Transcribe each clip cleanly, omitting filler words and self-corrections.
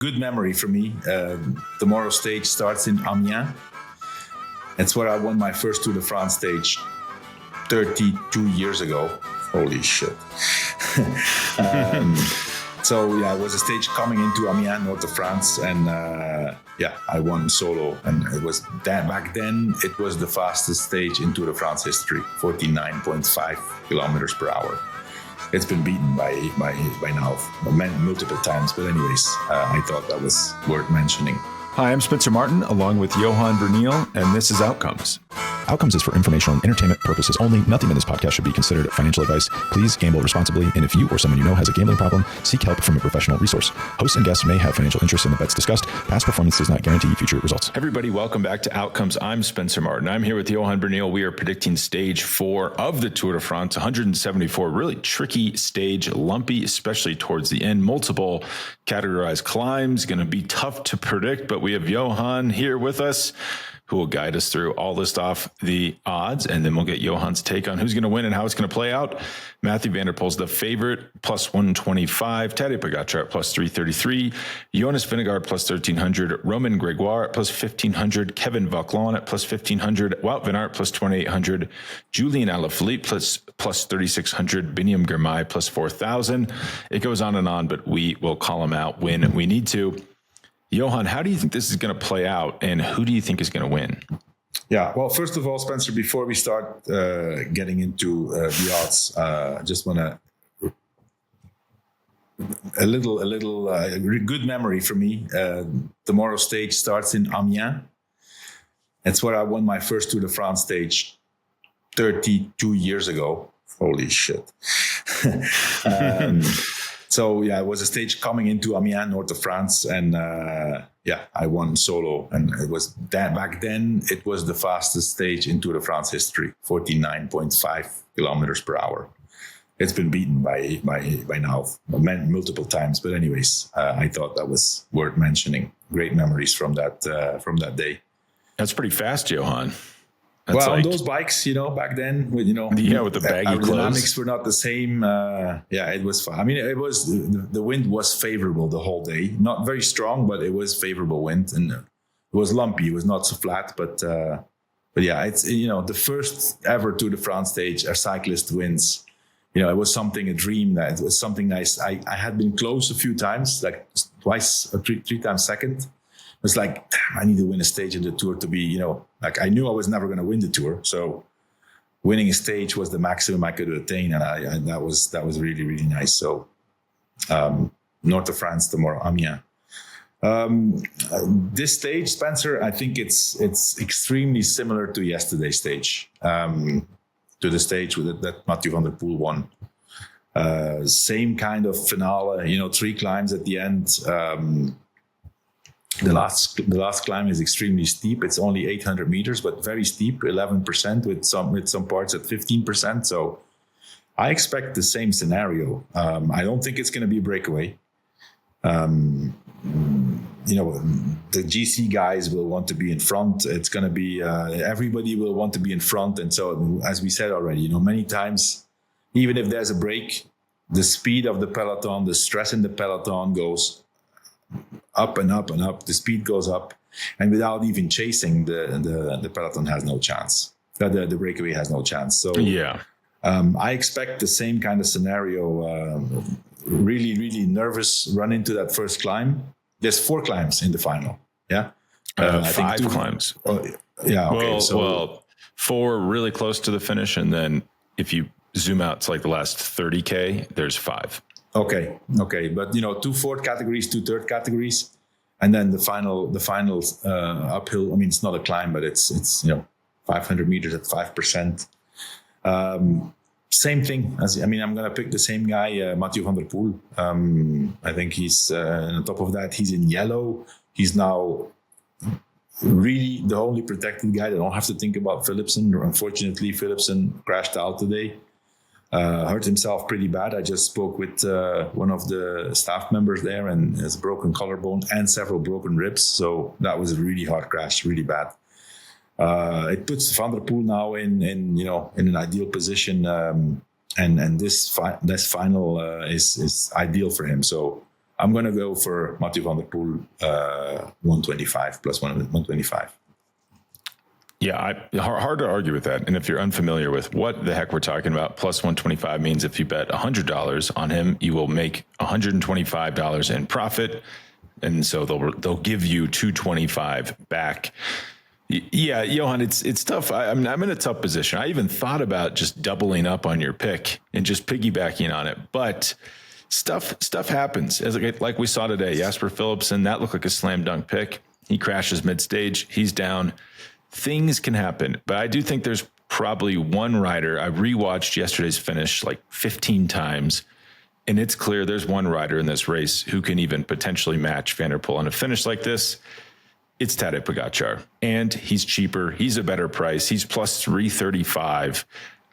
good memory for me. Tomorrow's stage starts in Amiens. It's where I won my first Tour de France stage 32 years ago. Holy shit. It was a stage coming into Amiens, north of France, and I won solo. And it was back then, it was the fastest stage in Tour de France history, 49.5 kilometers per hour. It's been beaten by now multiple times, but anyways, I thought that was worth mentioning. Hi, I'm Spencer Martin, along with Johan Bruyneel, and this is Outcomes. Outcomes is for informational and entertainment purposes only. Nothing in this podcast should be considered financial advice. Please gamble responsibly, and if you or someone you know has a gambling problem, seek help from a professional resource. Hosts and guests may have financial interest in the bets discussed. Past performance does not guarantee future results. Everybody, welcome back to Outcomes. I'm Spencer Martin. I'm here with Johan Bruyneel. We are predicting stage 4 of the Tour de France, 174. Really tricky stage, lumpy, especially towards the end. Multiple categorized climbs, going to be tough to predict, but we have Johan here with us, who will guide us through. I'll list off the odds, and then we'll get Johan's take on who's going to win and how it's going to play out. Mathieu van der Poel's the favorite, plus 125. Tadej Pogacar at plus 333. Jonas Vingegaard plus 1300. Romain Grégoire at plus 1500. Kevin Vauquelin at plus 1500. Wout van Aert plus 2800. Julian Alaphilippe plus 3600. Biniam Girmay plus 4000. It goes on and on, but we will call them out when we need to. Johan, how do you think this is going to play out, and who do you think is going to win? Yeah, well, first of all, Spencer, before we start getting into the odds, just want to a good memory for me. Tomorrow's stage starts in Amiens. It's where I won my first Tour de France stage 32 years ago. Holy shit. It was a stage coming into Amiens, north of France, and I won solo. And it was back then, it was the fastest stage in Tour de France history, 49.5 kilometers per hour. It's been beaten by now multiple times, but anyways, I thought that was worth mentioning. Great memories from that day. That's pretty fast, Johan. On those bikes, back then, with the baggy clothes, aerodynamics were not the same. It was fun. I mean, the wind was favorable the whole day. Not very strong, but it was favorable wind, and it was lumpy. It was not so flat, but it's the first ever Tour de France stage a cyclist wins. It was a dream. That it was something nice. I had been close a few times, like twice or three times second. It was like, damn, I need to win a stage in the Tour to be, I knew I was never going to win the Tour. So winning a stage was the maximum I could attain. And that was really, really nice. So north of France, tomorrow, Amiens. This stage, Spencer, I think it's extremely similar to yesterday's stage, to the stage that Mathieu van der Poel won. Same kind of finale, 3 climbs at the end. The last climb is extremely steep. It's only 800 meters, but very steep, 11% with some parts at 15%. So I expect the same scenario. I don't think it's going to be a breakaway. The GC guys will want to be in front. It's going to be everybody will want to be in front. And so, as we said already, many times, even if there's a break, the speed of the peloton, the stress in the peloton goes up and up and up. The speed goes up, and without even chasing, the peloton has no chance. The breakaway has no chance. So I expect the same kind of scenario. Really, really nervous run into that first climb. There's 4 climbs in the final. Yeah, I think 5 climbs. Oh, yeah. Okay. Well, 4 really close to the finish, and then if you zoom out to like the last 30K, there's 5. Okay. But 2 fourth categories, 2 third categories, and then the final uphill. I mean, it's not a climb, but it's 500 meters at 5%. Same thing I'm going to pick the same guy, Mathieu van der Poel. I think he's on top of that. He's in yellow. He's now really the only protected guy. They don't have to think about Philipsen. Unfortunately, Philipsen crashed out today. Hurt himself pretty bad. I just spoke with one of the staff members there, and has a broken collarbone and several broken ribs. So that was a really hard crash, really bad. It puts Van der Poel now in an ideal position, and this final is ideal for him. So I'm going to go for Mathieu van der Poel 125 plus 125. Yeah, hard to argue with that. And if you're unfamiliar with what the heck we're talking about, plus 125 means if you bet $100 on him, you will make $125 in profit. And so they'll give you 225 back. Yeah, Johan, it's tough. I'm in a tough position. I even thought about just doubling up on your pick and just piggybacking on it, but stuff happens. As like we saw today, Jasper Philipsen, that looked like a slam dunk pick. He crashes mid stage. He's down. Things can happen, but I do think there's probably one rider. I rewatched yesterday's finish like 15 times, and it's clear there's one rider in this race who can even potentially match Van der Poel on a finish like this. It's Tadej Pogačar, and he's cheaper. He's a better price. He's plus 335.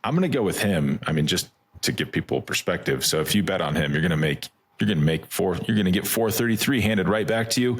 I'm going to go with him. I mean, just to give people perspective. So if you bet on him, you're going to get 433 handed right back to you.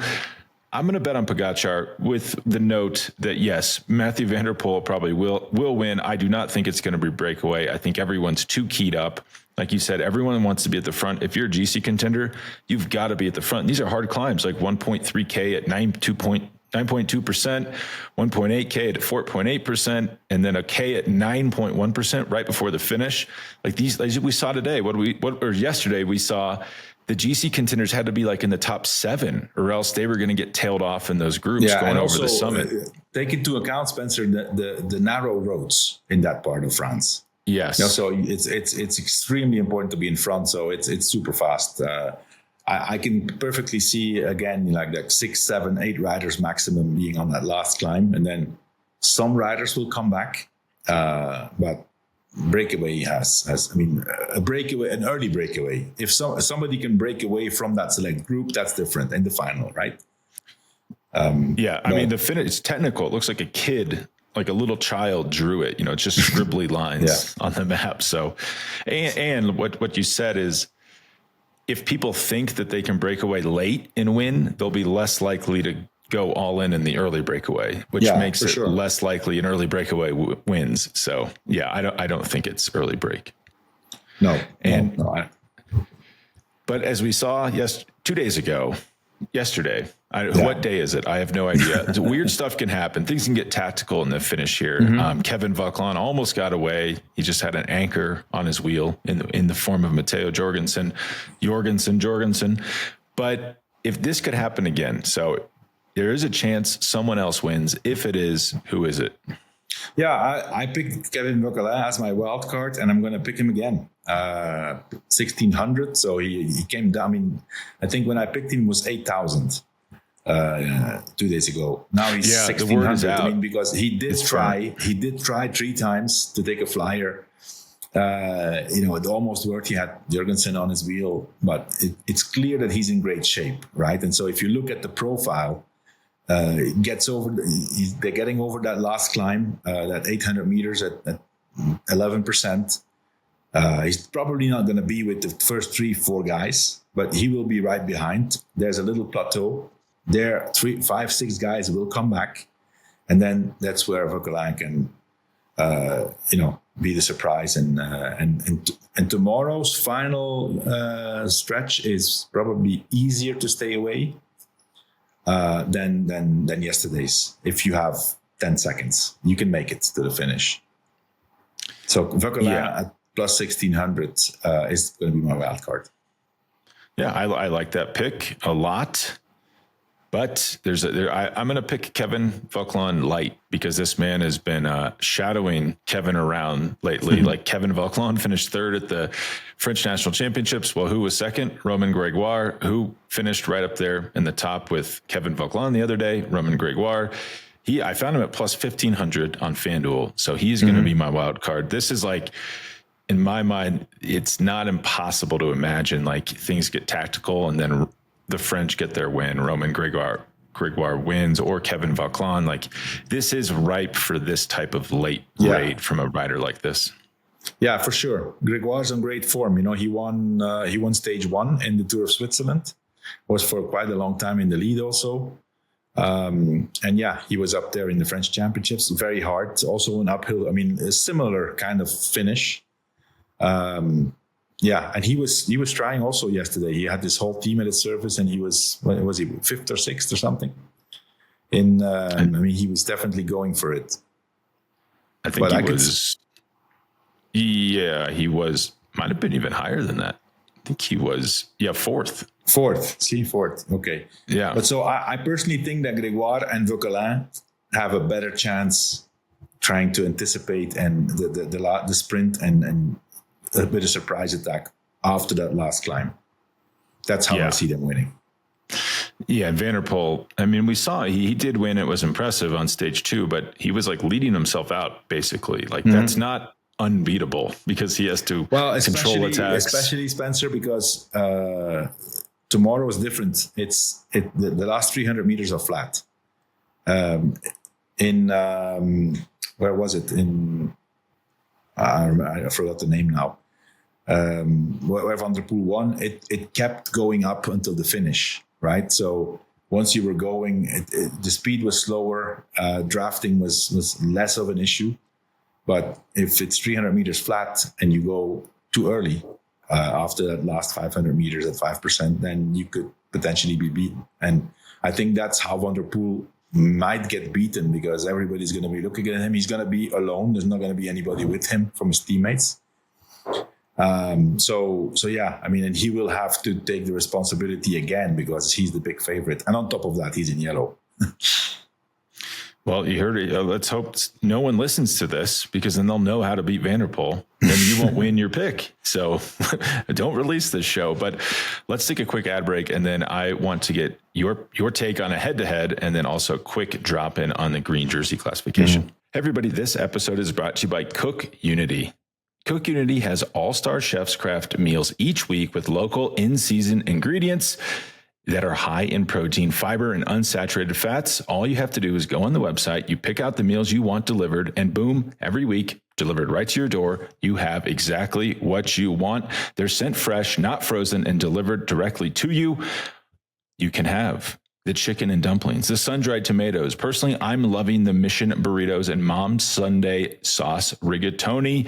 I'm going to bet on Pogačar with the note that, yes, Mathieu van der Poel probably will win. I do not think it's going to be breakaway. I think everyone's too keyed up. Like you said, everyone wants to be at the front. If you're a GC contender, you've got to be at the front. These are hard climbs, like 1.3K at 9.2%, 1.8K at 4.8%, and then a K at 9.1% right before the finish. Like these, as we saw today, yesterday we saw the GC contenders had to be like in the top 7, or else they were going to get tailed off in those groups going over also, the summit. Take into account, Spencer, the narrow roads in that part of France. Yes. So it's extremely important to be in front. So it's super fast. I can perfectly see again like 6, 7, 8 riders maximum being on that last climb, and then some riders will come back. But breakaway an early breakaway. If somebody can break away from that select group, that's different in the final, right? I mean, the finish is technical. It looks like a kid, like a little child drew it. It's just scribbly lines on the map. So, and what you said is, if people think that they can break away late and win, they'll be less likely to go all in the early breakaway, which makes it less likely an early breakaway wins. So I don't think it's early break. No. But as we saw 2 days ago, yesterday, what day is it? I have no idea. Weird stuff can happen. Things can get tactical in the finish here. Mm-hmm. Kevin Vauquelin almost got away. He just had an anchor on his wheel in the form of Matteo Jorgensen. But if this could happen again, so there is a chance someone else wins. If it is, who is it? Yeah, I picked Kevin Vauquelin as my wild card, and I'm going to pick him again. 1,600. So he came down. I mean, I think when I picked him was 8,000 2 days ago. Now he's 1,600. I mean, because he did try 3 times to take a flyer. It almost worked. He had Jorgensen on his wheel, but it's clear that he's in great shape, right? And so if you look at the profile, they're getting over that last climb, that 800 meters at 11%. He's probably not going to be with the first 3-4 guys, but he will be right behind. There's a little plateau. There, 3, 5, 6 guys will come back, and then that's where Vauquelin can, be the surprise. And tomorrow's final stretch is probably easier to stay away than yesterday's. If you have 10 seconds, you can make it to the finish. So Vauquelin at plus 1,600 is going to be my wild card. Yeah, I like that pick a lot. But I'm going to pick Kevin Vauquelin light, because this man has been shadowing Kevin around lately. Mm-hmm. Like Kevin Vauquelin finished 3rd at the French National Championships. Well, who was 2nd? Romain Grégoire, who finished right up there in the top with Kevin Vauquelin the other day. Romain Grégoire, I found him at plus 1,500 on FanDuel. So he's going to be my wild card. This is like, in my mind, it's not impossible to imagine like things get tactical and then the French get their win, Romain Grégoire wins, or Kevin Vauquelin. Like, this is ripe for this type of late raid from a rider like this. Yeah, for sure. Grégoire's in great form. He won stage 1 in the Tour of Switzerland. Was for quite a long time in the lead also. He was up there in the French Championships. Very hard. Also an uphill. I mean, a similar kind of finish. Yeah, and he was trying also yesterday. He had this whole team at his service, and he was he fifth or sixth or something. I mean, he was definitely going for it. I think he was. Yeah, he was. Might have been even higher than that. I think he was. Yeah, fourth. Fourth. Okay. Yeah. But so I personally think that Grégoire and Vauquelin have a better chance trying to anticipate and the sprint and a bit of surprise attack after that last climb. That's how I see them winning. Yeah, Van der Poel, I mean, we saw he did win. It was impressive on stage 2, but he was like leading himself out basically. Like that's not unbeatable because he has to control attacks. Especially Spencer, because tomorrow is different. The last 300 meters are flat. Where was it? I forgot the name now. Where Van der Poel won, it kept going up until the finish, right? So once you were going, the speed was slower. Drafting was less of an issue. But if it's 300 meters flat and you go too early after that last 500 meters at 5%, then you could potentially be beaten. And I think that's how Van der Poel might get beaten, because everybody's going to be looking at him. He's going to be alone. There's not going to be anybody with him from his teammates. So yeah, I mean, and he will have to take the responsibility again because he's the big favorite. And on top of that, he's in yellow. Well, you heard it. Let's hope no one listens to this, because then they'll know how to beat Van der Poel and you won't win your pick. So don't release this show, but let's take a quick ad break. And then I want to get your take on a head-to-head, and then also a quick drop in on the green jersey classification. Everybody, this episode is brought to you by Cook Unity. Cook Unity has all-star chefs craft meals each week with local in-season ingredients that are high in protein, fiber, and unsaturated fats. All you have to do is go on the website, you pick out the meals you want delivered, and boom, every week, delivered right to your door, you have exactly what you want. They're sent fresh, not frozen, and delivered directly to you. You can have the chicken and dumplings, the sun-dried tomatoes. Personally, I'm loving the Mission burritos and Mom's Sunday sauce rigatoni.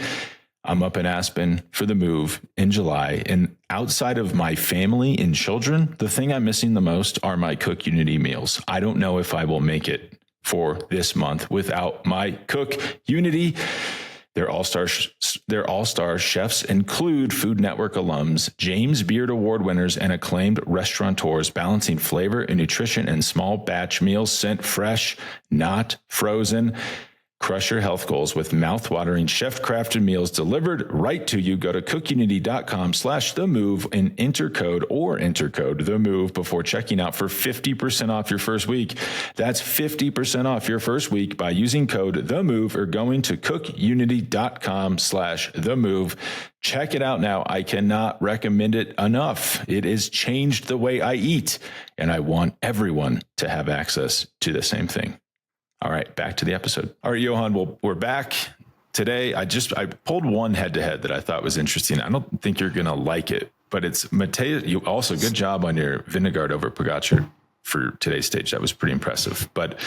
I'm up in Aspen for the move in July, and outside of my family and children, the thing I'm missing the most are my Cook Unity meals. I don't know if I will make it for this month without my Cook Unity. Their all-star chefs include Food Network alums, James Beard Award winners, and acclaimed restaurateurs, balancing flavor and nutrition in small batch meals sent fresh, not frozen. Crush your health goals with mouth-watering chef-crafted meals delivered right to you. Go to cookunity.com/themove and enter code THEMOVE before checking out for 50% off your first week. That's 50% off your first week by using code THEMOVE or going to cookunity.com/themove. Check it out now. I cannot recommend it enough. It has changed the way I eat, and I want everyone to have access to the same thing. All right, back to the episode. All right, Johan, we're back today. I pulled one head-to-head that I thought was interesting. I don't think you're going to like it, but it's Matej. You also, good job on your Vingegaard over Pogacar for today's stage. That was pretty impressive. But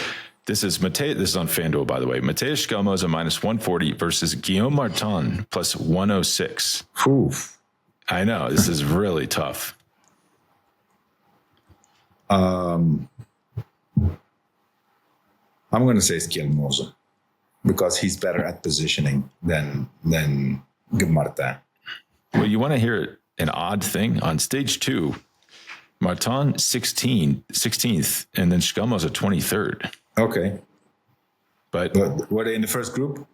this is Matej. This is on FanDuel, by the way. Matej Skelmos a -140 versus Guillaume Martin plus 106. Oof. I know, this is really tough. I'm going to say Skelmose because he's better at positioning than Martin. Well, you want to hear an odd thing? On stage 2, Martin 16th, and then Skelmose 23rd. Okay. But were they in the first group?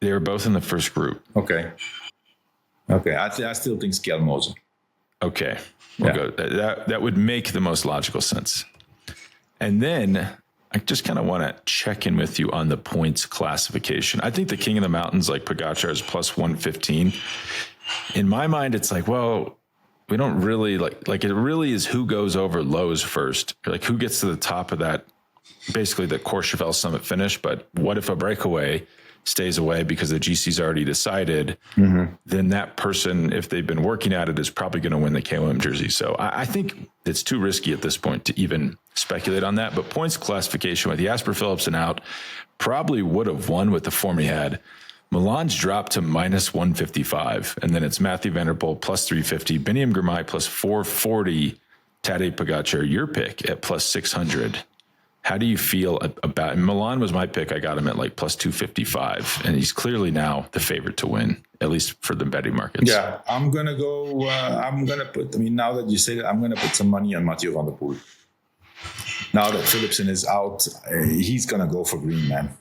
They were both in the first group. Okay. I still think Skelmose. Okay. We'll go. That would make the most logical sense. And then I just kind of want to check in with you on the points classification. I think the King of the Mountains, like Pogacar, is plus 115. In my mind, it's like, well, we don't really like it really is who goes over Lowe's first, like who gets to the top of that, basically the Courchevel Summit finish. But what if a breakaway stays away because the GC's already decided? Then that person, if they've been working at it, is probably going to win the KOM jersey. So I think it's too risky at this point to even speculate on that. But points classification with Jasper Philipsen out, probably would have won with the form he had. Milan's dropped to minus 155, and then it's Mathieu van der Poel plus 350, Biniam Girmay plus 440, Tadej Pogacar, your pick, at plus 600. How do you feel about Milan? Was my pick. I got him at like plus 255, and he's clearly now the favorite to win, at least for the betting markets. Yeah, I'm gonna go. I'm gonna put. I mean, now that you say that, I'm gonna put some money on Mathieu van der Poel. Now that Philipsen is out, he's gonna go for green, man.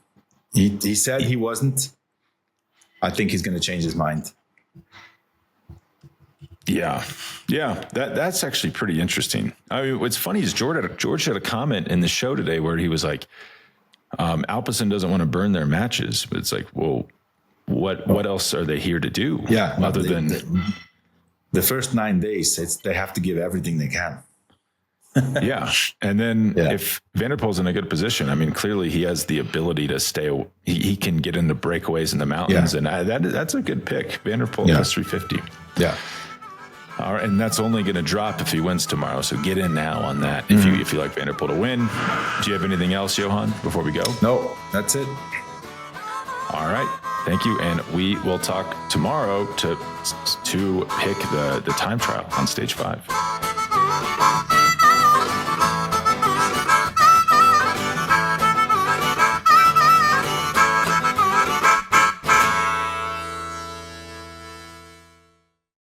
He said he wasn't. I think he's gonna change his mind. Yeah. That's actually pretty interesting. I mean, what's funny is George had a comment in the show today where he was like, Alpecin doesn't want to burn their matches, but it's like, well, what else are they here to do? Yeah, other than the first 9 days, they have to give everything they can. Yeah, and then if Van der Poel's in a good position, I mean, clearly he has the ability to stay. He can get into breakaways in the mountains, and that's a good pick. Van der Poel plus 350. Yeah. All right, and that's only going to drop if he wins tomorrow. So get in now on that if you like Van der Poel to win. Do you have anything else, Johan, before we go? No, that's it. All right, thank you, and we will talk tomorrow to pick the time trial on stage 5.